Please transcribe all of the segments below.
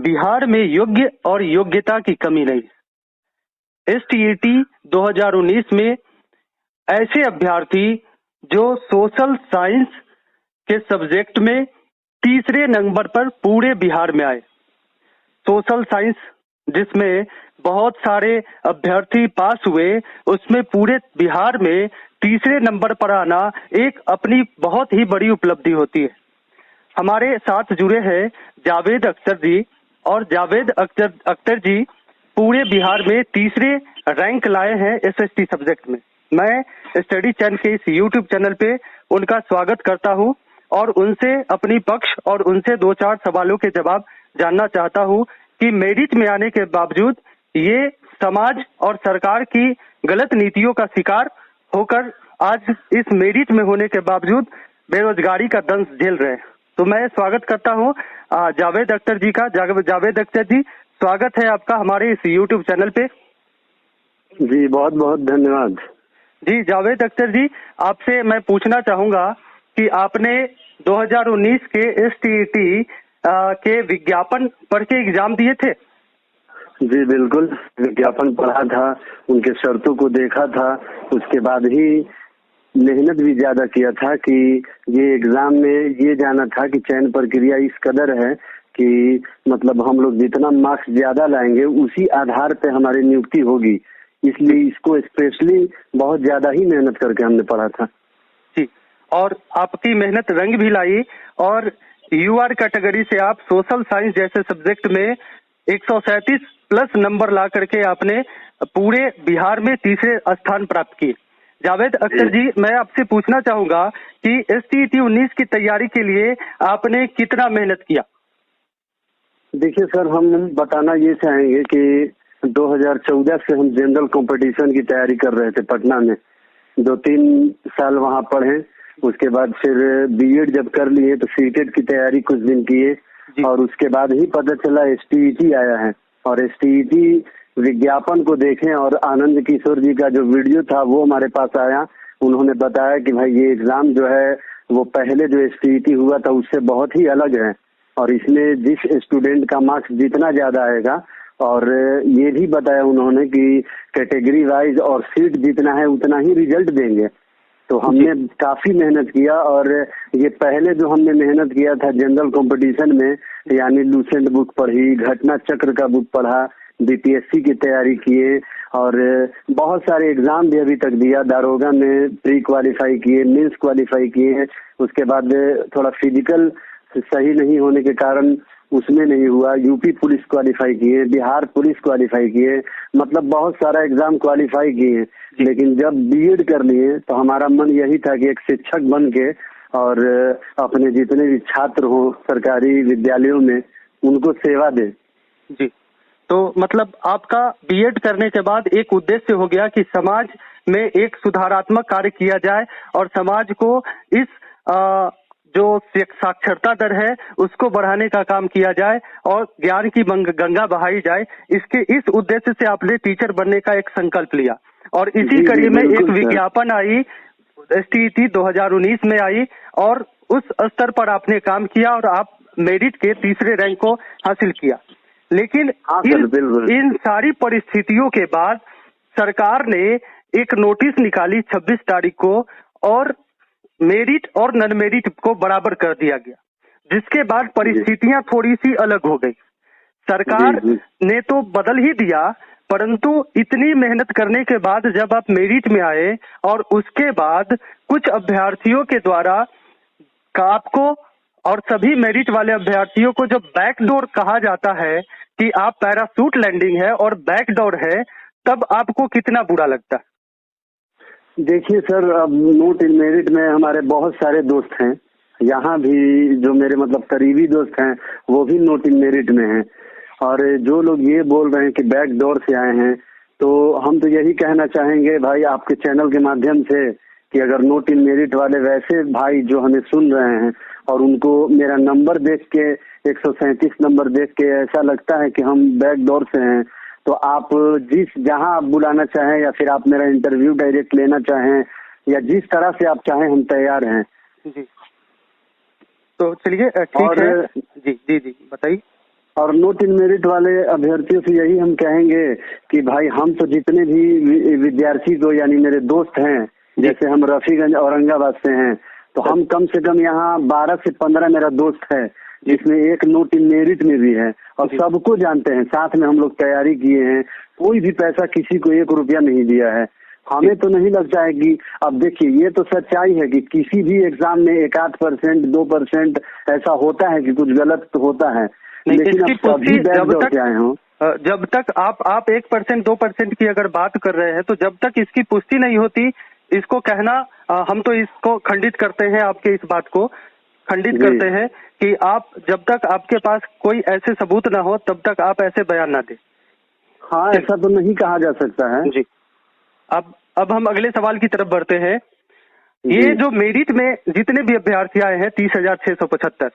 बिहार में योग्य और योग्यता की कमी नहीं। एसटीईटी 2019 में ऐसे अभ्यर्थी जो सोशल साइंस के सब्जेक्ट में तीसरे नंबर पर पूरे बिहार में आए। सोशल साइंस जिसमें बहुत सारे अभ्यर्थी पास हुए, उसमें पूरे बिहार में तीसरे नंबर पर आना एक अपनी बहुत ही बड़ी उपलब्धि होती है। हमारे साथ जुड़े हैं जावेद अख्तर जी, और जावेद अख्तर जी पूरे बिहार में तीसरे रैंक लाए हैं एसएसटी सब्जेक्ट में। मैं स्टडी चैनल के इस यूट्यूब चैनल पे उनका स्वागत करता हूं और उनसे अपनी पक्ष और उनसे 2-4 सवालों के जवाब जानना चाहता हूं कि मेरिट में आने के बावजूद ये समाज और सरकार की गलत नीतियों का शिकार होकर आज इस मेरिट में होने के बावजूद बेरोजगारी का दंश झेल रहे हैं। तो मैं स्वागत करता हूं जावेद अख्तर जी का। जावेद अख्तर जी, स्वागत है आपका हमारे इस यूट्यूब चैनल पे। जी बहुत बहुत धन्यवाद। जी जावेद अख्तर जी, आपसे मैं पूछना चाहूंगा कि आपने 2019 के एसटीईटी के विज्ञापन पढ़ के एग्जाम दिए थे? जी बिल्कुल, विज्ञापन पढ़ा था, उनके शर्तों को देखा था, उसके बाद ही मेहनत भी ज्यादा किया था कि ये एग्जाम में ये जाना था कि चयन प्रक्रिया इस कदर है कि मतलब हम लोग जितना मार्क्स ज्यादा लाएंगे उसी आधार पे हमारी नियुक्ति होगी, इसलिए इसको स्पेशली बहुत ज्यादा ही मेहनत करके हमने पढ़ा था। जी, और आपकी मेहनत रंग भी लाई और यूआर कैटेगरी से आप सोशल साइंस जैसे सब्जेक्ट में 137 प्लस नंबर ला करके आपने पूरे बिहार में तीसरे स्थान प्राप्त किए। जावेद अख्तर जी, मैं आपसे पूछना चाहूंगा कि एसटीईटी 19 की तैयारी के लिए आपने कितना मेहनत किया? देखिए सर, हम बताना ये चाहेंगे कि 2014 से हम जनरल कंपटीशन की तैयारी कर रहे थे पटना में। 2-3 साल वहाँ पढ़े, उसके बाद फिर बीएड जब कर लिए तो सीटेट की तैयारी कुछ दिन किए और उसके बाद ही पता चला एसटीईटी आया है। और एसटीईटी विज्ञापन को देखें और आनंद किशोर जी का जो वीडियो था वो हमारे पास आया। उन्होंने बताया कि भाई ये एग्जाम जो है वो पहले जो एसटीईटी हुआ था उससे बहुत ही अलग है और इसमें जिस स्टूडेंट का मार्क्स जितना ज्यादा आएगा, और ये भी बताया उन्होंने कि कैटेगरी वाइज और सीट जितना है उतना ही रिजल्ट देंगे। तो हमने काफी मेहनत किया और ये पहले जो हमने मेहनत किया था जनरल कंपटीशन में, यानी लूसेंट बुक पढ़ी, घटना चक्र का बुक पढ़ा, बीपीएससी की तैयारी किए और बहुत सारे एग्जाम भी अभी तक दिया। दारोगा में प्री क्वालिफाई किए, मेंस क्वालिफाई किए, उसके बाद थोड़ा फिजिकल सही नहीं होने के कारण उसमें नहीं हुआ, यूपी पुलिस क्वालिफाई किए, बिहार पुलिस क्वालिफाई किए, मतलब बहुत सारा एग्जाम क्वालिफाई किए। लेकिन जब बीएड कर लिए तो हमारा मन यही था कि एक शिक्षक बन के और अपने जितने भी छात्र हो सरकारी विद्यालयों में उनको सेवा दे। जी, तो मतलब आपका बीएड करने के बाद एक उद्देश्य हो गया कि समाज में एक सुधारात्मक कार्य किया जाए और समाज को इस जो साक्षरता दर है उसको बढ़ाने का काम किया जाए और ज्ञान की गंगा बहाई जाए। इस उद्देश्य से आपने टीचर बनने का एक संकल्प लिया और इसी कड़ी में एक विज्ञापन आई, एसटीईटी 2019 में आई और उस स्तर पर आपने काम किया और आप मेरिट के तीसरे रैंक को हासिल किया। लेकिन इन सारी परिस्थितियों के बाद सरकार ने एक नोटिस निकाली 26 तारीख को और मेरिट और नॉन मेरिट को बराबर कर दिया गया, जिसके बाद परिस्थितियां थोड़ी सी अलग हो गई। सरकार ने तो बदल ही दिया, परंतु इतनी मेहनत करने के बाद जब आप मेरिट में आए और उसके बाद कुछ अभ्यर्थियों के द्वारा आपको और सभी मेरिट वाले अभ्यर्थियों को जो बैकडोर कहा जाता है कि आप पैराशूट लैंडिंग है और बैकडोर है, तब आपको कितना बुरा लगता है? देखिए सर, अब नोट इन मेरिट में हमारे बहुत सारे दोस्त हैं, यहाँ भी जो मेरे मतलब करीबी दोस्त हैं वो भी नोट इन मेरिट में हैं और जो लोग ये बोल रहे हैं कि बैकडोर से आए हैं, तो हम तो यही कहना चाहेंगे भाई आपके चैनल के माध्यम से कि अगर नोट इन मेरिट वाले वैसे भाई जो हमें सुन रहे हैं और उनको मेरा नंबर देख के 137 नंबर देख के ऐसा लगता है कि हम बैकडोर से हैं, तो आप जहां आप बुलाना चाहें या फिर आप मेरा इंटरव्यू डायरेक्ट लेना चाहें या जिस तरह से आप चाहें हम तैयार हैं। जी, तो चलिए ठीक है। जी जी जी बताइए। और नॉट इन मेरिट वाले अभ्यर्थियों से यही हम कहेंगे कि भाई हम तो जितने भी विद्यार्थी को यानी मेरे दोस्त हैं, जैसे हम रफीगंज औरंगाबाद से हैं, तो हम कम से कम यहाँ 12 से 15 मेरा दोस्त है जिसमें एक नॉट इन मेरिट में भी है और सबको जानते हैं, साथ में हम लोग तैयारी किए हैं, कोई भी पैसा किसी को 1 रुपया नहीं दिया है। हमें तो नहीं लगता है कि अब देखिए ये तो सच्चाई है कि किसी भी एग्जाम में 1-8%, 2% ऐसा होता है कि कुछ गलत तो होता है, लेकिन अब सभी बैठ जाते आए हों। जब तक आप 1%, 2% की अगर बात कर रहे हैं तो जब तक इसकी पुष्टि नहीं होती, इसको कहना हम तो इसको खंडित करते हैं, आपके इस बात को खंडित करते हैं कि आप जब तक आपके पास कोई ऐसे सबूत ना हो तब तक आप ऐसे बयान ना दें। हाँ, ऐसा तो नहीं कहा जा सकता है जी। अब हम अगले सवाल की तरफ बढ़ते हैं। ये जो मेरिट में जितने भी अभ्यर्थी आए हैं 30,675,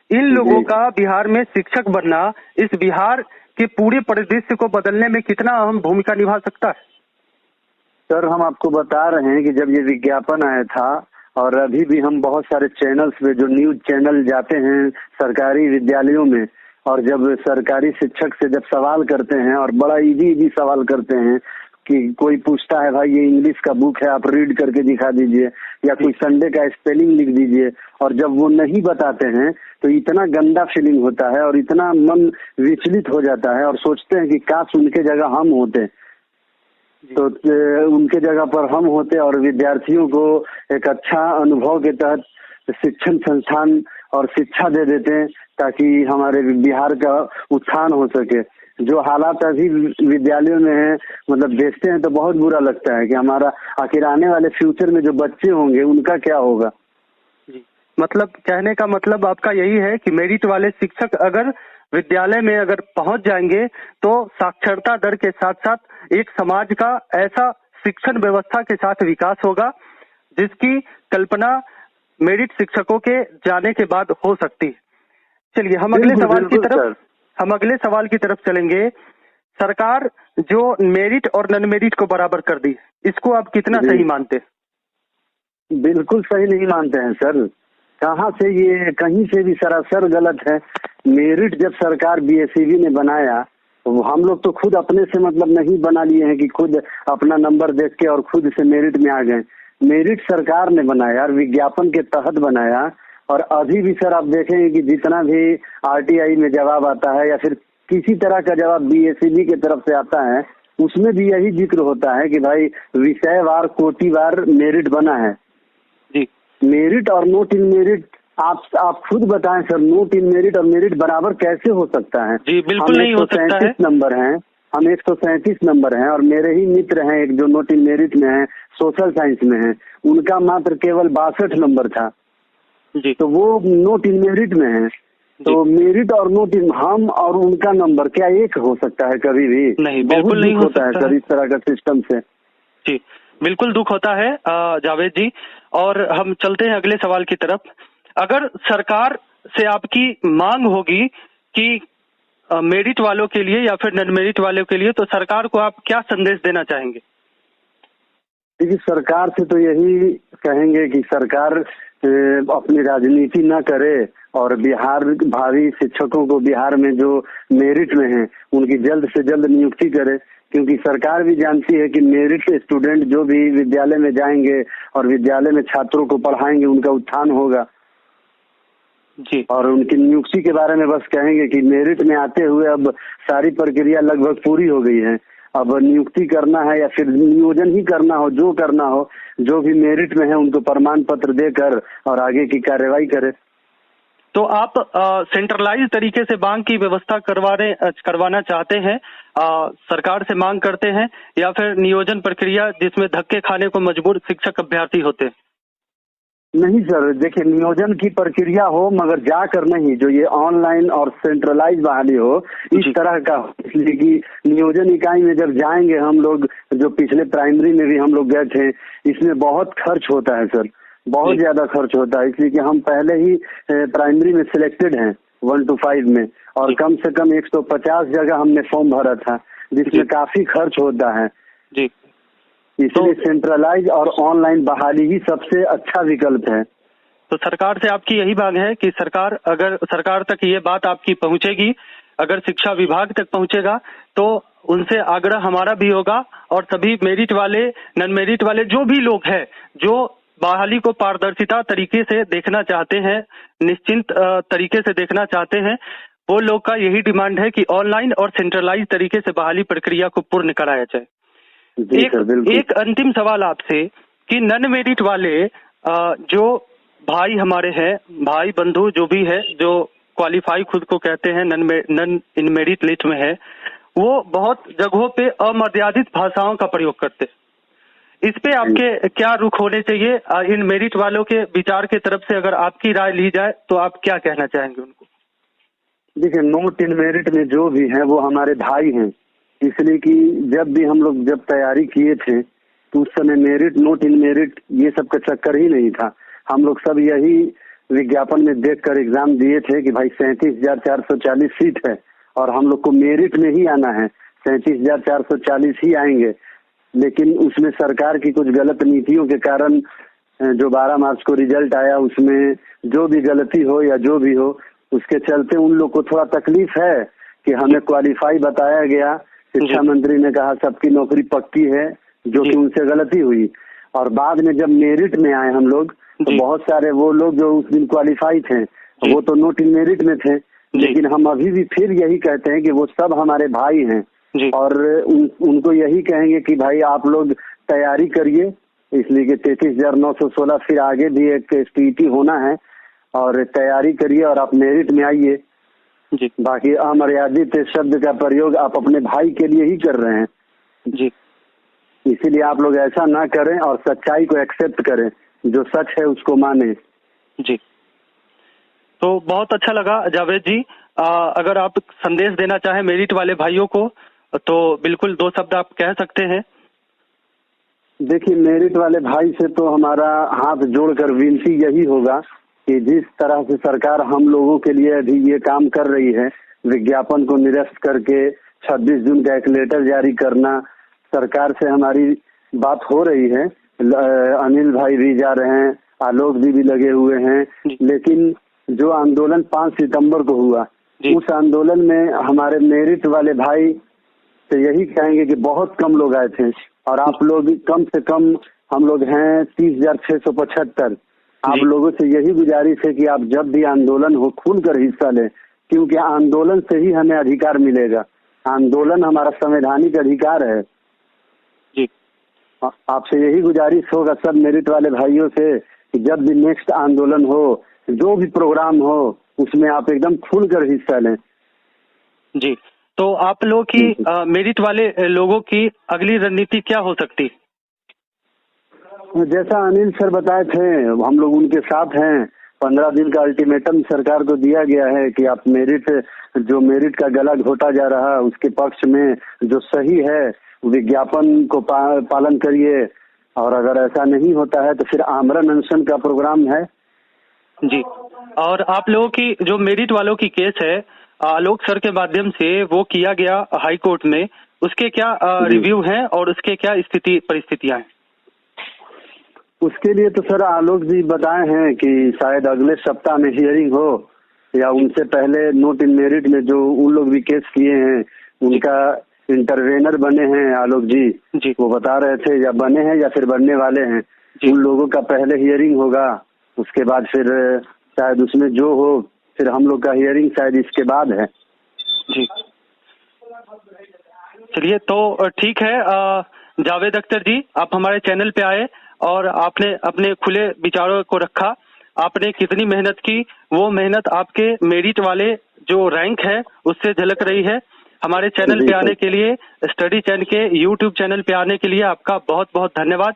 इन लोगों का बिहार में शिक्षक बनना इस बिहार के पूरे परिदृश्य को बदलने में कितना अहम भूमिका निभा सकता है? सर, हम आपको बता रहे हैं कि जब ये विज्ञापन आया था और अभी भी हम बहुत सारे चैनल्स पे जो न्यूज चैनल जाते हैं सरकारी विद्यालयों में, और जब सरकारी शिक्षक से जब सवाल करते हैं और बड़ा इजी सवाल करते हैं कि कोई पूछता है भाई ये इंग्लिश का बुक है, आप रीड करके दिखा दीजिए, या कोई संडे का स्पेलिंग लिख दीजिए, और जब वो नहीं बताते हैं तो इतना गंदा फीलिंग होता है और इतना मन विचलित हो जाता है और सोचते हैं कि काश उनके जगह हम होते, तो उनके जगह पर हम होते और विद्यार्थियों को एक अच्छा अनुभव के तहत शिक्षण संस्थान और शिक्षा दे देते ताकि हमारे बिहार का उत्थान हो सके। जो हालात अभी विद्यालयों में है, मतलब देखते हैं तो बहुत बुरा लगता है कि हमारा आखिर आने वाले फ्यूचर में जो बच्चे होंगे उनका क्या होगा। जी, मतलब कहने का मतलब आपका यही है कि मेरिट वाले शिक्षक अगर विद्यालय में अगर पहुंच जाएंगे तो साक्षरता दर के साथ साथ एक समाज का ऐसा शिक्षण व्यवस्था के साथ विकास होगा जिसकी कल्पना मेरिट शिक्षकों के जाने के बाद हो सकती है। चलिए हम अगले सवाल की तरफ चलेंगे। सरकार जो मेरिट और नॉन मेरिट को बराबर कर दी, इसको आप कितना सही मानते? बिल्कुल सही नहीं मानते हैं सर। कहाँ से ये कहीं से भी सरासर गलत है। मेरिट जब सरकार बीएसईबी ने बनाया तो हम लोग तो खुद अपने से मतलब नहीं बना लिए हैं कि खुद अपना नंबर देख के और खुद से मेरिट में आ गए। मेरिट सरकार ने बनाया और विज्ञापन के तहत बनाया, और अभी भी सर आप देखेंगे कि जितना भी आरटीआई में जवाब आता है या फिर किसी तरह का जवाब बीएसईबी की तरफ से आता है, उसमें भी यही जिक्र होता है कि भाई विषयवार कोटिवार मेरिट बना है। जी, मेरिट और नॉट इन मेरिट आप खुद बताएं सर, नॉट इन मेरिट और मेरिट बराबर कैसे हो सकता है? जी बिल्कुल नहीं हो सकता है। नंबर हैं, हम 137 नंबर हैं, और मेरे ही मित्र हैं एक जो नॉट इन मेरिट में है, सोशल साइंस में है, उनका मात्र केवल 62 नंबर था। जी, तो वो नॉट इन मेरिट में है। तो मेरिट और नॉट इन, हम और उनका नंबर क्या एक हो सकता है? कभी भी नहीं, बिल्कुल नहीं होता है सर इस तरह का सिस्टम से। जी बिल्कुल दुख होता है जावेद जी। और हम चलते हैं अगले सवाल की तरफ। अगर सरकार से आपकी मांग होगी कि मेरिट वालों के लिए या फिर नॉन मेरिट वालों के लिए, तो सरकार को आप क्या संदेश देना चाहेंगे? देखिए, सरकार से तो यही कहेंगे कि सरकार अपनी राजनीति न करे और बिहार भावी शिक्षकों को बिहार में जो मेरिट में हैं उनकी जल्द से जल्द नियुक्ति करे, क्योंकि सरकार भी जानती है कि मेरिट स्टूडेंट जो भी विद्यालय में जाएंगे और विद्यालय में छात्रों को पढ़ाएंगे उनका उत्थान होगा। जी, और उनकी नियुक्ति के बारे में बस कहेंगे कि मेरिट में आते हुए अब सारी प्रक्रिया लगभग पूरी हो गई है, अब नियुक्ति करना है या फिर नियोजन ही करना हो, जो करना हो, जो भी मेरिट में है उनको प्रमाण पत्र देकर और आगे की कार्रवाई करे। तो आप सेंट्रलाइज तरीके से मांग की व्यवस्था करवाना चाहते हैं, सरकार से मांग करते हैं, या फिर नियोजन प्रक्रिया जिसमें धक्के खाने को मजबूर शिक्षक अभ्यर्थी होते हैं? नहीं सर, देखिए नियोजन की प्रक्रिया हो मगर जाकर नहीं, जो ये ऑनलाइन और सेंट्रलाइज बहाली हो इस तरह का, इसलिए कि नियोजन इकाई में जब जाएंगे हम लोग, जो पिछले प्राइमरी में भी हम लोग गए थे, इसमें बहुत खर्च होता है सर, बहुत ज्यादा खर्च होता है, इसलिए कि हम पहले ही प्राइमरी में सिलेक्टेड हैं 1 to 5 में, और कम से कम 150 जगह हमने फॉर्म भरा था, जिसमें काफी खर्च होता है जी। इसलिए सेंट्रलाइज और ऑनलाइन बहाली ही सबसे अच्छा विकल्प है। तो सरकार से आपकी यही मांग है कि सरकार तक ये बात आपकी पहुंचेगी अगर शिक्षा विभाग तक पहुंचेगा तो उनसे आग्रह हमारा भी होगा और सभी मेरिट वाले, नॉन मेरिट वाले जो भी लोग हैं जो बहाली को पारदर्शिता तरीके से देखना चाहते हैं, निश्चिंत तरीके से देखना चाहते हैं, वो लोग का यही डिमांड है कि ऑनलाइन और सेंट्रलाइज तरीके से बहाली प्रक्रिया को पूर्ण कराया जाए। एक अंतिम सवाल आपसे कि नॉन मेरिट वाले जो भाई हमारे हैं, भाई बंधु जो भी है, जो क्वालिफाई खुद को कहते हैं, नॉन इन मेरिट लिस्ट में है, वो बहुत जगहों पे अमर्यादित भाषाओं का प्रयोग करते हैं। इस पे आपके क्या रुख होने चाहिए? इन मेरिट वालों के विचार के तरफ से अगर आपकी राय ली जाए तो आप क्या कहना चाहेंगे उनको? देखिए, नॉट इन मेरिट में जो भी है वो हमारे भाई हैं, इसलिए कि जब भी हम लोग जब तैयारी किए थे तो उस समय मेरिट, नॉट इन मेरिट ये सब का चक्कर ही नहीं था। हम लोग सब यही विज्ञापन में देखकर एग्जाम दिए थे कि भाई 37,440 सीट है और हम लोग को मेरिट में ही आना है, 37,440 ही आएंगे। लेकिन उसमें सरकार की कुछ गलत नीतियों के कारण जो 12 मार्च को रिजल्ट आया उसमें जो भी गलती हो या जो भी हो, उसके चलते उन लोग को थोड़ा तकलीफ है कि हमें क्वालिफाई बताया गया, शिक्षा मंत्री ने कहा सबकी नौकरी पक्की है, जो कि उनसे गलती हुई। और बाद में जब मेरिट में आए हम लोग तो बहुत सारे वो लोग जो उस दिन क्वालिफाई थे वो तो नॉट इन मेरिट में थे, लेकिन हम अभी भी फिर यही कहते हैं कि वो सब हमारे भाई हैं और उनको यही कहेंगे कि भाई आप लोग तैयारी करिए, इसलिए कि 33,916 फिर आगे भी एक STET होना है और तैयारी करिए और आप मेरिट में आइए। बाकी अमर्यादित शब्द का प्रयोग आप अपने भाई के लिए ही कर रहे हैं जी, इसीलिए आप लोग ऐसा ना करें और सच्चाई को एक्सेप्ट करें, जो सच है उसको माने जी। तो बहुत अच्छा लगा जावेद जी, अगर आप संदेश देना चाहें मेरिट वाले भाइयों को तो बिल्कुल 2 शब्द आप कह सकते हैं। देखिए, मेरिट वाले भाई से तो हमारा हाथ जोड़कर विनती यही होगा कि जिस तरह से सरकार हम लोगों के लिए अभी ये काम कर रही है, विज्ञापन को निरस्त करके 26 जून का एक लेटर जारी करना, सरकार से हमारी बात हो रही है, अनिल भाई भी जा रहे हैं, आलोक जी भी लगे हुए हैं, लेकिन जो आंदोलन 5 सितंबर को हुआ उस आंदोलन में हमारे मेरिट वाले भाई से यही कहेंगे कि बहुत कम लोग आए थे और आप लोग कम से कम, हम लोग हैं 30,675, आप लोगों से यही गुजारिश है कि आप जब भी आंदोलन हो खुलकर हिस्सा लें, क्योंकि आंदोलन से ही हमें अधिकार मिलेगा, आंदोलन हमारा संवैधानिक अधिकार है जी। आपसे यही गुजारिश होगा सब मेरिट वाले भाइयों से कि जब भी नेक्स्ट आंदोलन हो, जो भी प्रोग्राम हो, उसमें आप एकदम खुलकर हिस्सा लें जी। तो आप लोगों की मेरिट वाले लोगों की अगली रणनीति क्या हो सकती? जैसा अनिल सर बताए थे हम लोग उनके साथ हैं, 15 दिन का अल्टीमेटम सरकार को दिया गया है कि आप जो मेरिट का गला घोटा जा रहा है उसके पक्ष में जो सही है विज्ञापन को पालन करिए, और अगर ऐसा नहीं होता है तो फिर आमरण अनशन का प्रोग्राम है जी। और आप लोगों की जो मेरिट वालों की केस है आलोक सर के माध्यम से वो किया गया हाई कोर्ट में, उसके क्या रिव्यू हैं और उसके क्या परिस्थितियां हैं? उसके लिए तो सर आलोक जी बताए हैं कि शायद अगले सप्ताह में हियरिंग हो या उनसे पहले नॉट इन मेरिट में जो उन लोग भी केस किए हैं उनका इंटरवेनर बने हैं आलोक जी, वो बता रहे थे या बने हैं या फिर बनने वाले हैं, उन लोगों का पहले हियरिंग होगा, उसके बाद फिर शायद उसमें जो हो फिर हम लोग का हियरिंग शायद इसके बाद है जी। चलिए तो ठीक है, जावेद अख्तर जी आप हमारे चैनल पे आए और आपने अपने खुले विचारों को रखा, आपने कितनी मेहनत की वो मेहनत आपके मेरिट वाले जो रैंक है उससे झलक रही है। हमारे चैनल पे आने के लिए, स्टडी चैनल के यूट्यूब चैनल पे आने के लिए आपका बहुत बहुत धन्यवाद।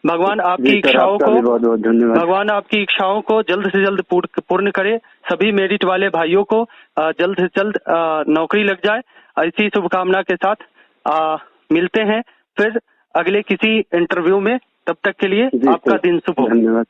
भगवान आपकी इच्छाओं को जल्द से जल्द पूर्ण करे, सभी मेरिट वाले भाइयों को जल्द से जल्द नौकरी लग जाए, ऐसी शुभकामना के साथ मिलते हैं फिर अगले किसी इंटरव्यू में, तब तक के लिए आपका दिन शुभ हो। धन्यवाद।